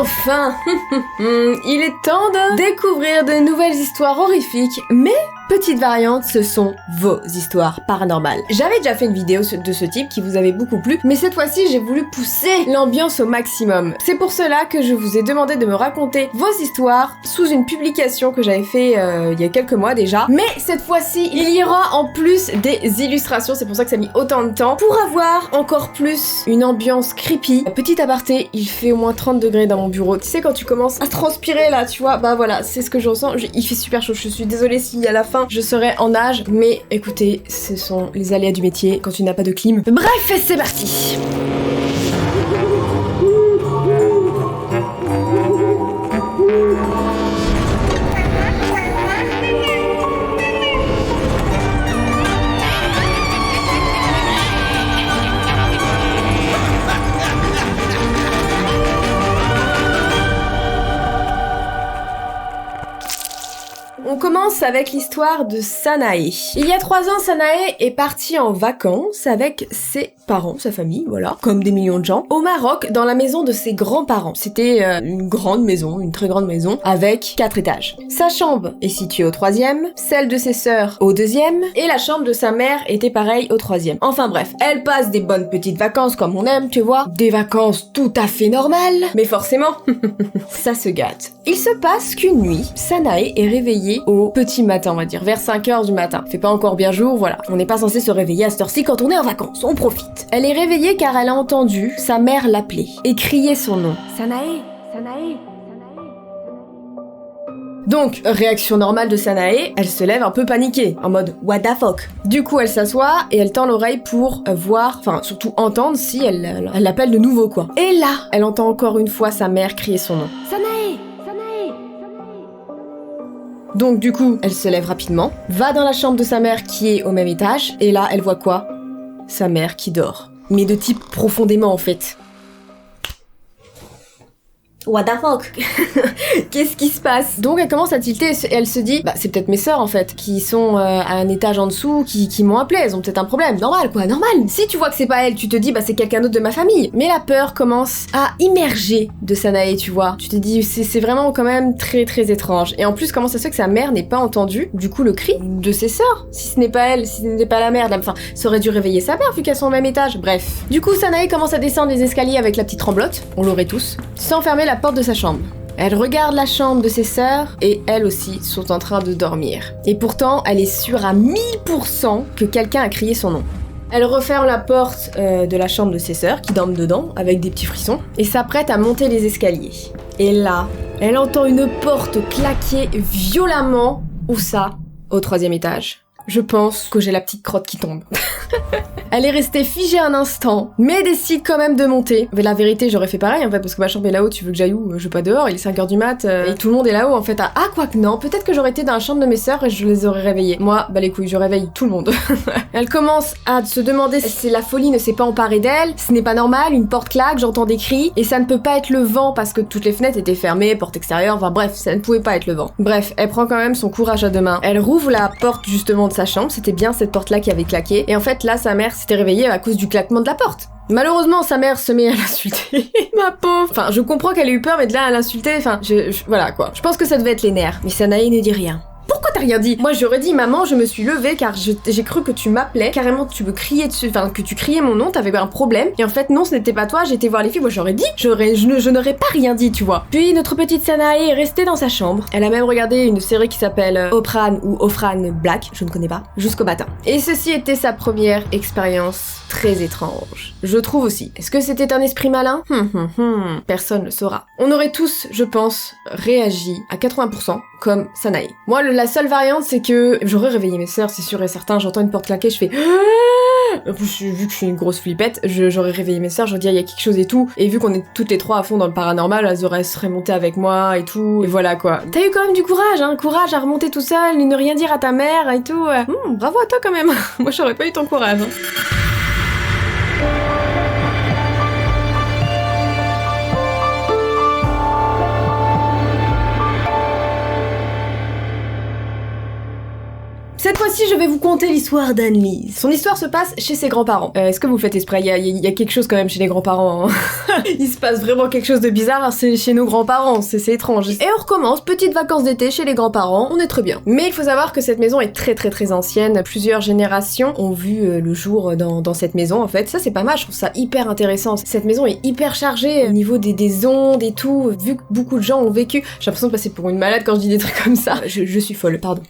Enfin, il est temps de découvrir de nouvelles histoires horrifiques, mais petite variante, ce sont vos histoires paranormales. J'avais déjà fait une vidéo de ce type qui vous avait beaucoup plu, mais cette fois-ci, j'ai voulu pousser l'ambiance au maximum. C'est pour cela que je vous ai demandé de me raconter vos histoires sous une publication que j'avais fait il y a quelques mois déjà. Mais cette fois-ci, il y aura en plus des illustrations, c'est pour ça que ça a mis autant de temps, pour avoir encore plus une ambiance creepy. Petit aparté, il fait au moins 30 degrés dans mon bureau. Tu sais quand tu commences à transpirer là, tu vois, bah voilà, c'est ce que je ressens. Il fait super chaud, je suis désolée si à la fin je serai en nage, mais écoutez, ce sont les aléas du métier quand tu n'as pas de clim. Bref, c'est parti. On commence avec l'histoire de Sanae. Il y a 3 ans, Sanae est partie en vacances avec ses parents, sa famille, voilà, comme des millions de gens, au Maroc, dans la maison de ses grands-parents. C'était une grande maison, une très grande maison, avec 4 étages. Sa chambre est située au 3e, celle de ses sœurs au 2e, et la chambre de sa mère était pareille au 3e. Enfin bref, elle passe des bonnes petites vacances comme on aime, tu vois, des vacances tout à fait normales, mais forcément, ça se gâte. Il se passe qu'une nuit, Sanae est réveillée au petit matin, on va dire, vers 5h du matin. Fait pas encore bien jour, voilà. On n'est pas censé se réveiller à cette heure-ci quand on est en vacances, on profite. Elle est réveillée car elle a entendu sa mère l'appeler et crier son nom. Sanae, Sanae. Donc, réaction normale de Sanae, elle se lève un peu paniquée, en mode what the fuck. Du coup, elle s'assoit et elle tend l'oreille pour voir, enfin surtout entendre si elle l'appelle de nouveau quoi. Et là, elle entend encore une fois sa mère crier son nom. Sanae. Donc du coup, elle se lève rapidement, va dans la chambre de sa mère qui est au même étage, et là, elle voit quoi? Sa mère qui dort. Mais de type profondément en fait. What the fuck? Qu'est-ce qui se passe? Donc elle commence à tilter et elle se dit, bah c'est peut-être mes sœurs en fait, qui sont à un étage en dessous, qui m'ont appelé, elles ont peut-être un problème. Normal quoi, normal. Si tu vois que c'est pas elle, tu te dis, bah c'est quelqu'un d'autre de ma famille. Mais la peur commence à immerger de Sanae, tu vois. Tu te dis, c'est vraiment quand même très très étrange. Et en plus, comment ça se fait que sa mère n'ait pas entendu, du coup, le cri de ses sœurs? Si ce n'est pas elle, si ce n'est pas la mère, enfin, ça aurait dû réveiller sa mère vu qu'elles sont au même étage. Bref. Du coup, Sanae commence à descendre les escaliers avec la petite tremblote, on l'aurait tous, sans fermer la porte de sa chambre. Elle regarde la chambre de ses sœurs et elles aussi sont en train de dormir. Et pourtant, elle est sûre à 1000% que quelqu'un a crié son nom. Elle referme la porte de la chambre de ses sœurs qui dorment dedans avec des petits frissons et s'apprête à monter les escaliers. Et là, elle entend une porte claquer violemment. Où ça? Au 3e étage. Je pense que j'ai la petite crotte qui tombe. Elle est restée figée un instant, mais décide quand même de monter. Mais la vérité, j'aurais fait pareil en fait, parce que ma chambre est là-haut, tu veux que j'aille où? Je vais pas dehors, il est 5h du mat, et tout le monde est là-haut en fait. Ah, quoique non, peut-être que j'aurais été dans la chambre de mes sœurs et je les aurais réveillées. Moi, bah les couilles, je réveille tout le monde. Elle commence à se demander si la folie ne s'est pas emparée d'elle. Ce n'est pas normal, une porte claque, j'entends des cris, et ça ne peut pas être le vent parce que toutes les fenêtres étaient fermées, porte extérieure, enfin bref, ça ne pouvait pas être le vent. Bref, elle prend quand même son courage à deux mains. Elle rouvre la porte justement de sa chambre, c'était bien cette porte-là qui avait claqué, et en fait là, sa mère s'était réveillée à cause du claquement de la porte. Malheureusement, sa mère se met à l'insulter. Ma pauvre. Enfin, je comprends qu'elle ait eu peur, mais de là à l'insulter, enfin, voilà quoi. Je pense que ça devait être les nerfs. Mais Sanae ne dit rien. Pourquoi t'as rien dit? Moi j'aurais dit maman, je me suis levée car j'ai cru que tu m'appelais, carrément tu me criais dessus, enfin que tu criais mon nom, t'avais un problème, et en fait non ce n'était pas toi, j'étais voir les filles, moi j'aurais dit, je n'aurais pas rien dit tu vois. Puis notre petite Sanae est restée dans sa chambre, elle a même regardé une série qui s'appelle Opran ou Ofran Black, je ne connais pas, jusqu'au matin. Et ceci était sa première expérience très étrange. Je trouve aussi. Est-ce que c'était un esprit malin? Personne le saura. On aurait tous, je pense, réagi à 80% comme Sanae. Moi, la seule variante, c'est que j'aurais réveillé mes sœurs, c'est sûr et certain. J'entends une porte claquer, je fais... En plus, vu que je suis une grosse flippette, j'aurais réveillé mes sœurs, j'aurais dit il y a quelque chose et tout. Et vu qu'on est toutes les trois à fond dans le paranormal, elles seraient montées avec moi et tout. Et voilà quoi. T'as eu quand même du courage, hein. Courage à remonter tout seul, ne rien dire à ta mère et tout. Bravo à toi quand même. Moi, j'aurais pas eu ton courage. Cette fois aussi, je vais vous conter l'histoire d'Annelise. Son histoire se passe chez ses grands-parents. Est-ce que vous faites esprit? Il y a quelque chose quand même chez les grands-parents. Hein. Il se passe vraiment quelque chose de bizarre chez nos grands-parents, c'est étrange. Et on recommence, petites vacances d'été chez les grands-parents, on est très bien. Mais il faut savoir que cette maison est très ancienne. Plusieurs générations ont vu le jour dans cette maison en fait. Ça c'est pas mal, je trouve ça hyper intéressant. Cette maison est hyper chargée au niveau des ondes et tout. Vu que beaucoup de gens ont vécu, j'ai l'impression de passer pour une malade quand je dis des trucs comme ça. Je suis folle, pardon.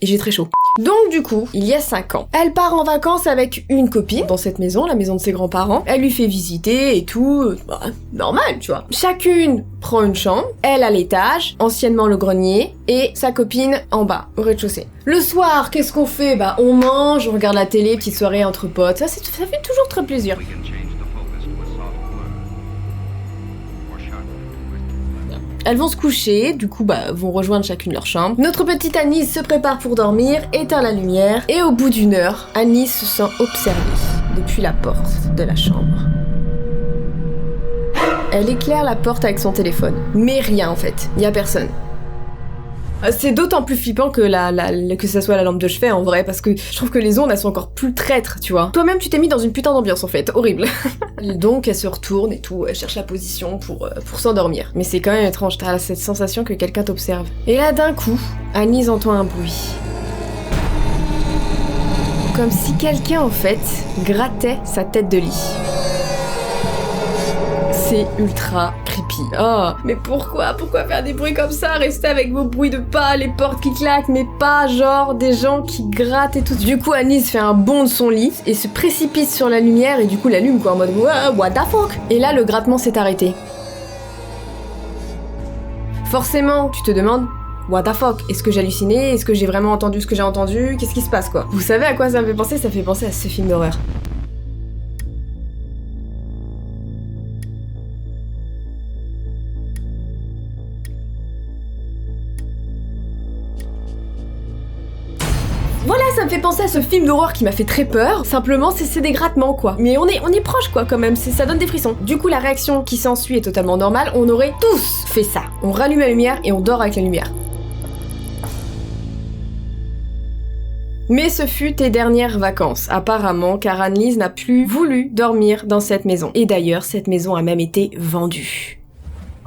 Et j'ai très chaud. Donc du coup, il y a 5 ans, elle part en vacances avec une copine dans cette maison, la maison de ses grands-parents. Elle lui fait visiter et tout, bah, normal, tu vois. Chacune prend une chambre, elle à l'étage, anciennement le grenier, et sa copine en bas, au rez-de-chaussée. Le soir, qu'est-ce qu'on fait? Bah on mange, on regarde la télé, petite soirée entre potes, ça fait toujours très plaisir. Elles vont se coucher, du coup vont rejoindre chacune leur chambre. Notre petite Annelise se prépare pour dormir, éteint la lumière, et au bout d'une heure, Annelise se sent observée depuis la porte de la chambre. Elle éclaire la porte avec son téléphone, mais rien en fait, y a personne. C'est d'autant plus flippant que que ça soit la lampe de chevet en vrai, parce que je trouve que les ondes elles sont encore plus traîtres, tu vois. Toi-même tu t'es mis dans une putain d'ambiance en fait, horrible. Donc elle se retourne et tout, elle cherche la position pour s'endormir. Mais c'est quand même étrange, t'as cette sensation que quelqu'un t'observe. Et là d'un coup, Annelise entend un bruit. Comme si quelqu'un en fait grattait sa tête de lit. C'est ultra creepy. Oh, mais pourquoi faire des bruits comme ça? Restez avec vos bruits de pas, les portes qui claquent, mais pas genre des gens qui grattent et tout. Du coup, Annelise fait un bond de son lit et se précipite sur la lumière et du coup l'allume quoi en mode what the fuck? Et là, le grattement s'est arrêté. Forcément, tu te demandes what the fuck? Est-ce que j'hallucinais? Est-ce que j'ai vraiment entendu ce que j'ai entendu? Qu'est-ce qui se passe quoi? Vous savez à quoi ça me fait penser? Ça fait penser à ce film d'horreur. Voilà, ça me fait penser à ce film d'horreur qui m'a fait très peur. Simplement, c'est des grattements, quoi. Mais on est proche, quoi, quand même. Ça donne des frissons. Du coup, la réaction qui s'ensuit est totalement normale. On aurait tous fait ça. On rallume la lumière et on dort avec la lumière. Mais ce fut tes dernières vacances, apparemment, car Annelise n'a plus voulu dormir dans cette maison. Et d'ailleurs, cette maison a même été vendue.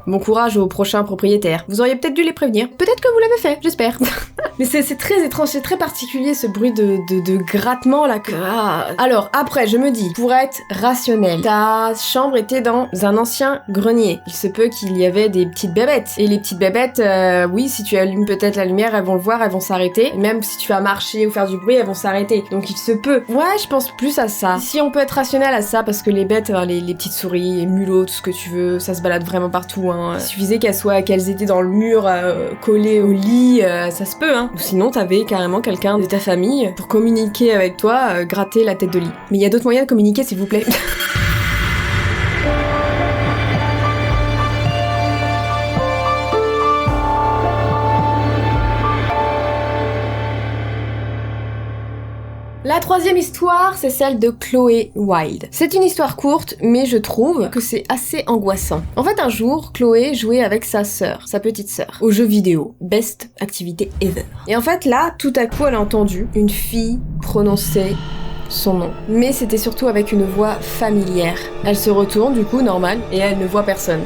Bon courage aux prochains propriétaires. Vous auriez peut-être dû les prévenir. Peut-être que vous l'avez fait, j'espère. Mais c'est très étrange, c'est très particulier ce bruit de grattement là que... Ah. Alors après, je me dis, pour être rationnel, ta chambre était dans un ancien grenier. Il se peut qu'il y avait des petites bébêtes. Et les petites bébêtes, oui, si tu allumes peut-être la lumière, elles vont le voir, elles vont s'arrêter. Et même si tu vas marcher ou faire du bruit, elles vont s'arrêter. Donc il se peut. Ouais, je pense plus à ça. Si on peut être rationnel à ça, parce que les bêtes, les petites souris, les mulots, tout ce que tu veux, ça se balade vraiment partout. Il suffisait qu'elles étaient dans le mur, collées au lit, ça se peut, hein. Ou sinon, t'avais carrément quelqu'un de ta famille pour communiquer avec toi, gratter la tête de lit. Mais il y a d'autres moyens de communiquer, s'il vous plaît. La troisième histoire, c'est celle de Chloé Wilde. C'est une histoire courte, mais je trouve que c'est assez angoissant. En fait, un jour, Chloé jouait avec sa sœur, sa petite sœur, aux jeux vidéo. Best activité ever. Et en fait, là, tout à coup, elle a entendu une fille prononcer son nom. Mais c'était surtout avec une voix familière. Elle se retourne, du coup, normal, et elle ne voit personne.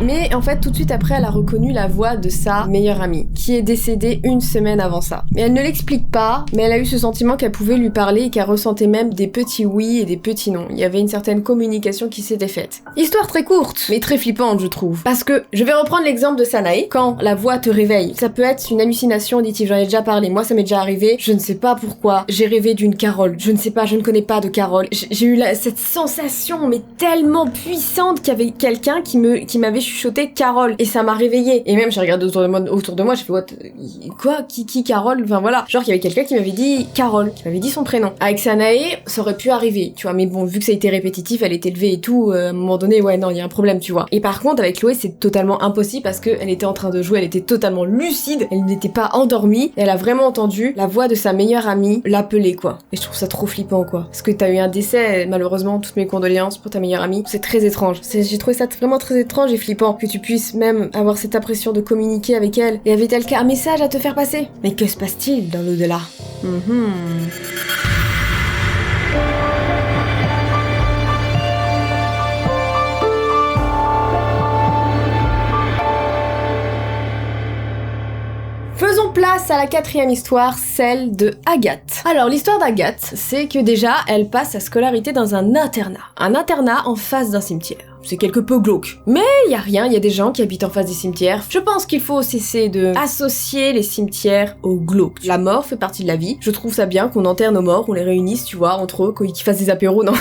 Mais en fait, tout de suite après, elle a reconnu la voix de sa meilleure amie, qui est décédée une semaine avant ça. Et elle ne l'explique pas, mais elle a eu ce sentiment qu'elle pouvait lui parler et qu'elle ressentait même des petits oui et des petits non. Il y avait une certaine communication qui s'était faite. Histoire très courte, mais très flippante, je trouve. Parce que, je vais reprendre l'exemple de Sanae, quand la voix te réveille. Ça peut être une hallucination auditive, j'en ai déjà parlé. Moi, ça m'est déjà arrivé, je ne sais pas pourquoi, j'ai rêvé d'une Carole. Je ne sais pas, je ne connais pas de Carole. J'ai eu cette sensation, mais tellement puissante qu'il y avait quelqu'un qui m'avait chuchoté Carole, et ça m'a réveillée. Et même j'ai regardé autour de moi, j'ai fait quoi, qui Carole, enfin voilà, genre qu'il y avait quelqu'un qui m'avait dit Carole, qui m'avait dit son prénom. Avec Sanae, ça aurait pu arriver, tu vois, mais bon, vu que ça a été répétitif, elle était levée et tout, à un moment donné, ouais, non, il y a un problème, tu vois. Et par contre, avec Chloé, c'est totalement impossible parce qu'elle était en train de jouer, elle était totalement lucide, elle n'était pas endormie, et elle a vraiment entendu la voix de sa meilleure amie l'appeler, quoi. Et je trouve ça trop flippant, quoi. Parce que t'as eu un décès, malheureusement, toutes mes condoléances pour ta meilleure amie. C'est très étrange. J'ai trouvé ça vraiment très étrange et flippant. flippant que tu puisses même avoir cette impression de communiquer avec elle. Et avait-elle un message à te faire passer? Mais que se passe-t-il dans l'au-delà? Faisons place à la quatrième histoire, celle de Agathe. Alors l'histoire d'Agathe, c'est que déjà, elle passe sa scolarité dans un internat en face d'un cimetière. C'est quelque peu glauque. Mais y a rien, il y a des gens qui habitent en face des cimetières. Je pense qu'il faut cesser de associer les cimetières au glauque. La mort fait partie de la vie. Je trouve ça bien qu'on enterre nos morts, qu'on les réunisse, tu vois, entre eux, qu'ils fassent des apéros, non?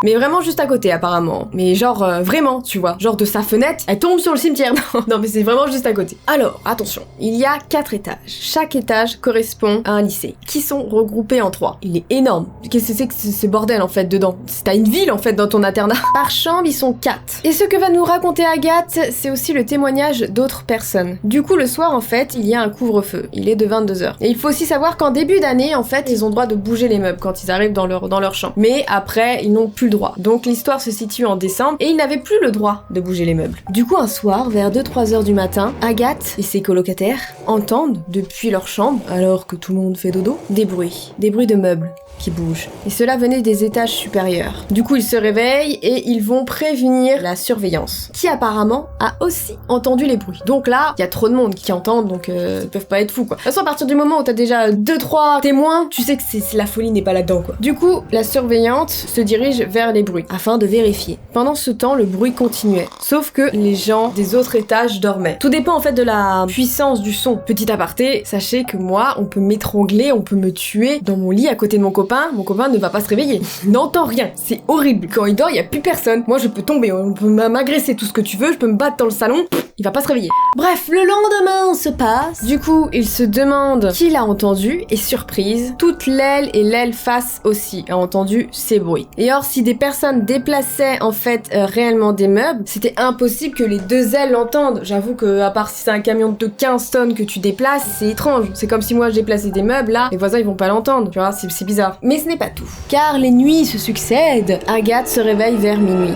Mais vraiment juste à côté, apparemment. Mais genre, vraiment, tu vois. Genre de sa fenêtre, elle tombe sur le cimetière. Non, mais c'est vraiment juste à côté. Alors, attention. Il y a 4 étages. Chaque étage correspond à un lycée, qui sont regroupés en 3. Il est énorme. Qu'est-ce que c'est que ce bordel, en fait, dedans? T'as une ville, en fait, dans ton internat. Par chambre, ils sont 4. Et ce que va nous raconter Agathe, c'est aussi le témoignage d'autres personnes. Du coup, le soir, en fait, il y a un couvre-feu. Il est de 22h. Et il faut aussi savoir qu'en début d'année, en fait, ils ont le droit de bouger les meubles quand ils arrivent dans leur chambre. Mais après, ils n'ont plus le droit. Donc l'histoire se situe en décembre et ils n'avaient plus le droit de bouger les meubles. Du coup, un soir, vers 2-3 heures du matin, Agathe et ses colocataires entendent, depuis leur chambre, alors que tout le monde fait dodo, des bruits de meubles qui bougent. Et cela venait des étages supérieurs. Du coup, ils se réveillent et ils vont prévenir la surveillance, qui apparemment a aussi entendu les bruits. Donc là, il y a trop de monde qui entendent, donc ils peuvent pas être fous, quoi. De toute façon, à partir du moment où t'as déjà 2-3 témoins, tu sais que la folie n'est pas là-dedans, quoi. Du coup, la surveillante se dirige vers les bruits, afin de vérifier. Pendant ce temps, le bruit continuait. Sauf que les gens des autres étages dormaient. Tout dépend en fait de la puissance du son. Petit aparté, sachez que moi, on peut m'étrangler, on peut me tuer dans mon lit à côté de mon copain ne va pas se réveiller. Il n'entend rien. C'est horrible. Quand il dort, il y a plus personne. Moi, je peux tomber, on peut m'agresser tout ce que tu veux, je peux me battre dans le salon, il va pas se réveiller. Bref, le lendemain se passe. Du coup, il se demande qui l'a entendu et surprise, toute l'aile et l'aile face aussi a entendu ces bruits. Et or, si des personnes déplaçaient en fait réellement des meubles, c'était impossible que les 2 ailes l'entendent. J'avoue que à part si c'est un camion de 15 tonnes que tu déplaces, c'est étrange. C'est comme si moi je déplaçais des meubles, là, les voisins ils vont pas l'entendre, tu vois, c'est bizarre. Mais ce n'est pas tout. Car les nuits se succèdent, Agathe se réveille vers minuit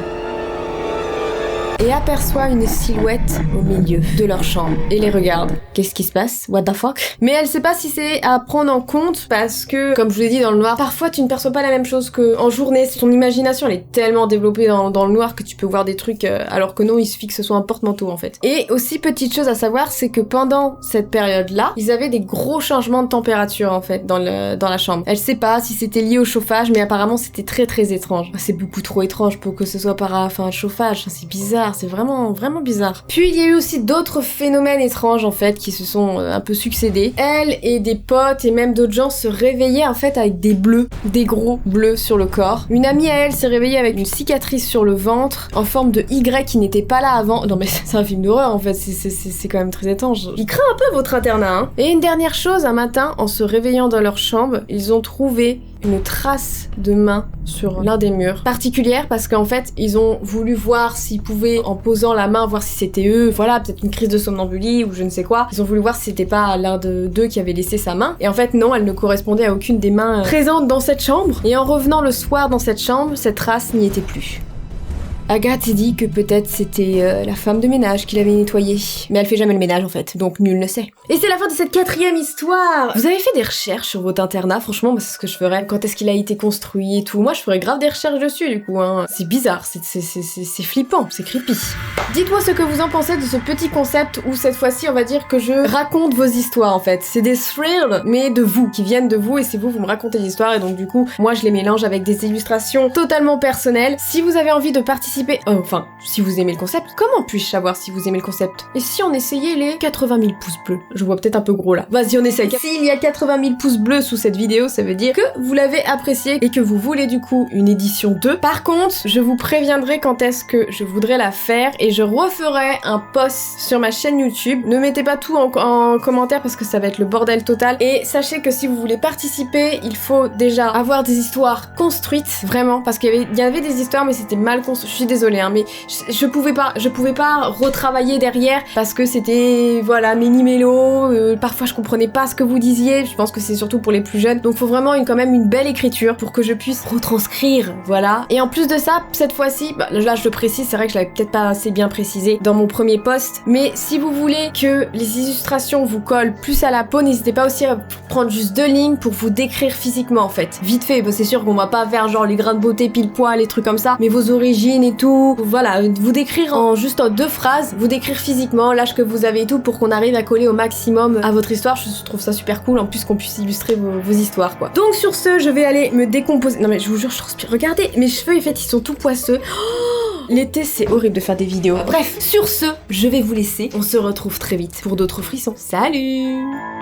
et aperçoit une silhouette au milieu de leur chambre et les regarde. Qu'est-ce qui se passe? What the fuck? Mais elle sait pas si c'est à prendre en compte parce que, comme je vous l'ai dit dans le noir, parfois tu ne perçois pas la même chose qu'en journée. Ton imagination elle est tellement développée dans le noir que tu peux voir des trucs alors que non, il suffit que ce soit un porte-manteau en fait. Et aussi, petite chose à savoir, c'est que pendant cette période-là, ils avaient des gros changements de température en fait dans la chambre. Elle sait pas si c'était lié au chauffage, mais apparemment c'était très très étrange. C'est beaucoup trop étrange pour que ce soit par le chauffage, c'est bizarre. C'est vraiment bizarre. Puis il y a eu aussi d'autres phénomènes étranges en fait qui se sont un peu succédés. Elle et des potes et même d'autres gens se réveillaient en fait avec des bleus, des gros bleus sur le corps. Une amie à elle s'est réveillée avec une cicatrice sur le ventre en forme de Y qui n'était pas là avant. Non mais c'est un film d'horreur en fait, c'est quand même très étrange. Il craint un peu votre internat, hein. Et une dernière chose, un matin, en se réveillant dans leur chambre, ils ont trouvé une trace de main sur l'un des murs. Particulière parce qu'en fait, ils ont voulu voir s'ils pouvaient, en posant la main, voir si c'était eux, voilà, peut-être une crise de somnambulie ou je ne sais quoi. Ils ont voulu voir si c'était pas l'un d'eux qui avait laissé sa main. Et en fait, non, elle ne correspondait à aucune des mains présentes dans cette chambre. Et en revenant le soir dans cette chambre, cette trace n'y était plus. Agathe s'est dit que peut-être c'était la femme de ménage qui l'avait nettoyée. Mais elle fait jamais le ménage en fait, donc nul ne sait. Et c'est la fin de cette 4e histoire. Vous avez fait des recherches sur votre internat? Franchement, c'est ce que je ferais. Quand est-ce qu'il a été construit et tout? Moi, je ferais grave des recherches dessus du coup, hein. C'est bizarre, c'est flippant, c'est creepy. Dites-moi ce que vous en pensez de ce petit concept où cette fois-ci, on va dire que je raconte vos histoires en fait. C'est des thrills, mais de vous, qui viennent de vous et c'est vous me racontez l'histoire et donc du coup, moi je les mélange avec des illustrations totalement personnelles. Si vous avez envie de participer enfin, si vous aimez le concept, comment puis-je savoir si vous aimez le concept? Et si on essayait les 80 000 pouces bleus? Je vois peut-être un peu gros là. Vas-y, on essaye. S'il y a 80 000 pouces bleus sous cette vidéo, ça veut dire que vous l'avez apprécié et que vous voulez du coup une édition 2. Par contre, je vous préviendrai quand est-ce que je voudrais la faire et je referai un post sur ma chaîne YouTube. Ne mettez pas tout en commentaire parce que ça va être le bordel total. Et sachez que si vous voulez participer, il faut déjà avoir des histoires construites, vraiment, parce qu'il y avait des histoires mais c'était mal construit. suis désolée, hein, mais je pouvais pas retravailler derrière parce que c'était, voilà, méli-mélo, parfois je comprenais pas ce que vous disiez, je pense que c'est surtout pour les plus jeunes, donc faut vraiment quand même une belle écriture pour que je puisse retranscrire, voilà. Et en plus de ça, cette fois-ci, bah, là je le précise, c'est vrai que je l'avais peut-être pas assez bien précisé dans mon premier post, mais si vous voulez que les illustrations vous collent plus à la peau, n'hésitez pas aussi à prendre juste 2 lignes pour vous décrire physiquement en fait. Vite fait, bah, c'est sûr qu'on va pas faire genre les grains de beauté pile poil, les trucs comme ça, mais vos origines et tout, voilà, vous décrire en juste 2 phrases, vous décrire physiquement l'âge que vous avez et tout pour qu'on arrive à coller au maximum à votre histoire. Je trouve ça super cool en plus qu'on puisse illustrer vos histoires quoi. Donc sur ce, je vais aller me décomposer. Non mais je vous jure, je transpire. Regardez, mes cheveux en fait ils sont tout poisseux. Oh, l'été c'est horrible de faire des vidéos. Bref, sur ce, je vais vous laisser. On se retrouve très vite pour d'autres frissons. Salut!